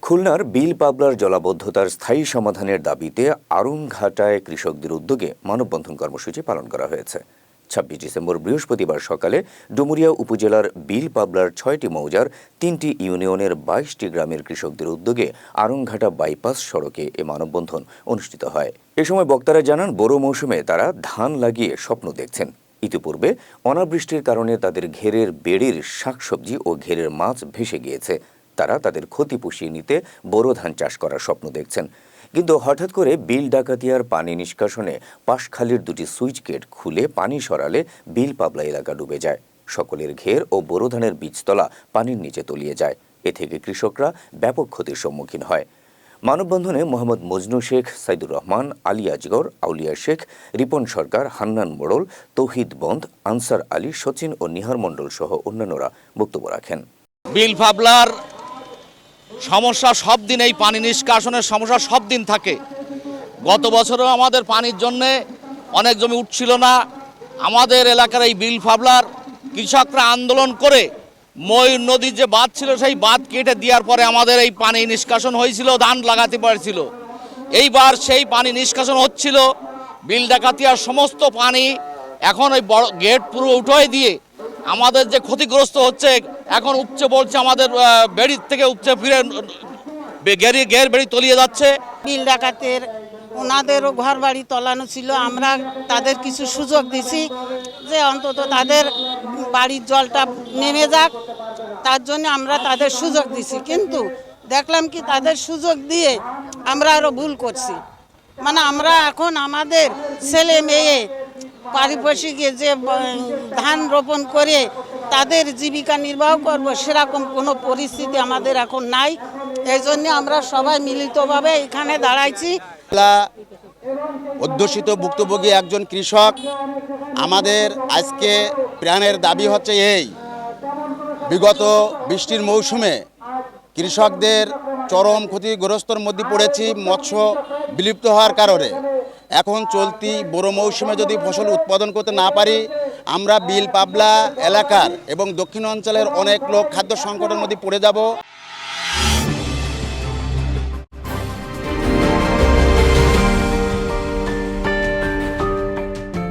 খুলনার বিল পাবলার জলাবদ্ধতার স্থায়ী সমাধানের দাবিতে আড়ংঘাটায় কৃষকদের উদ্যোগে মানববন্ধন কর্মসূচি পালন করা হয়েছে। ২৬ ডিসেম্বর বৃহস্পতিবার সকালে ডুমুরিয়া উপজেলার বিল পাবলার ৬টি মৌজার ৩টি ইউনিয়নের ২২টি গ্রামের কৃষকদের উদ্যোগে আড়ংঘাটা বাইপাস সড়কে এ মানববন্ধন অনুষ্ঠিত হয়। এ সময় বক্তারা জানান, বোরো মৌসুমে তারা ধান লাগিয়ে স্বপ্ন দেখছেন। ইতিপূর্বে অনাবৃষ্টির কারণে তাদের ঘেরের বেড়ির শাকসবজি ও ঘেরের মাছ ভেসে গিয়েছে। তারা তাদের ক্ষতি পুষিয়ে নিতে বোরো ধান চাষ করার স্বপ্ন দেখছেন। কিন্তু হঠাৎ করে বিল ডাকাতিয়ার পানি নিষ্কাশনে পাশখালির দুটি সুইচ গেট খুলে পানি সরালে বিল পাবলা এলাকা ডুবে যায়। সকলের ঘের ও বোরো ধানের বীজতলা পানির নিচে তলিয়ে যায়। এ থেকে কৃষকরা ব্যাপক ক্ষতির সম্মুখীন হয়। মানববন্ধনে মোহাম্মদ মজনু শেখ, সাইদুর রহমান, আলী আজগর, আউলিয়া শেখ, রিপন সরকার, হান্নান মোড়ল, তৌহিদ বন্দ, আনসার আলী, সচিন ও নিহার মণ্ডল সহ অন্যান্যরা বক্তব্য রাখেন। বিল পাবলার সমস্যা সব দিন, এই পানি নিষ্কাশনের সমস্যা সব দিন থাকে। গত বছরও আমাদের পানির জন্যে অনেক জমি উঠছিল না। আমাদের এলাকার এই বিল পাবলার কৃষকরা আন্দোলন করে ময়ূর নদীর যে বাঁধ ছিল সেই বাঁধ কেটে দেওয়ার পরে আমাদের এই পানি নিষ্কাশন হয়েছিল, ধান লাগাতে পারছিল। এইবার সেই পানি নিষ্কাশন হচ্ছিল, বিল ডাকাতিয়ার সমস্ত পানি এখন ওই বড় গেট পুরো উঠাই দিয়ে আমাদের যে ক্ষতিগ্রস্ত হচ্ছে, এখন উপচে পড়ছে, আমাদের বেড়ির থেকে উপচে ফিরে গের বেড়ি তলিয়ে যাচ্ছে। বিল ডাকাতের ওনাদেরও ঘর বাড়ি তলানো ছিল, আমরা তাদের কিছু সুযোগ দিছি যে অন্তত তাদের বাড়ির জলটা নেমে যাক, তার জন্য আমরা তাদের সুযোগ দিছি। কিন্তু দেখলাম কি তাদের সুযোগ দিয়ে আমরা আরও ভুল করছি। মানে আমরা এখন আমাদের ছেলে মেয়ে পারিপার্শ্বিকে যে ধান রোপণ করে তাদের জীবিকা নির্বাহ করব, সেরকম কোনো পরিস্থিতি আমাদের এখন নাই। এই জন্য আমরা সবাই মিলিতভাবে এখানে দাঁড়াইছি। অধ্যুষিত ভুক্তভোগী একজন কৃষক, আমাদের আজকে প্রাণের দাবি হচ্ছে এই, বিগত বৃষ্টির মৌসুমে কৃষকদের চরম ক্ষতিগ্রস্তর মধ্যে পড়েছি মৎস্য বিলুপ্ত হওয়ার কারণে। এখন চলতি বোরো মৌসুমে যদি ফসল উৎপাদন করতে না পারি, আমরা বিল পাবলা এলাকার এবং দক্ষিণ অঞ্চলের অনেক লোক খাদ্য সংকটের মধ্যে পড়ে যাব।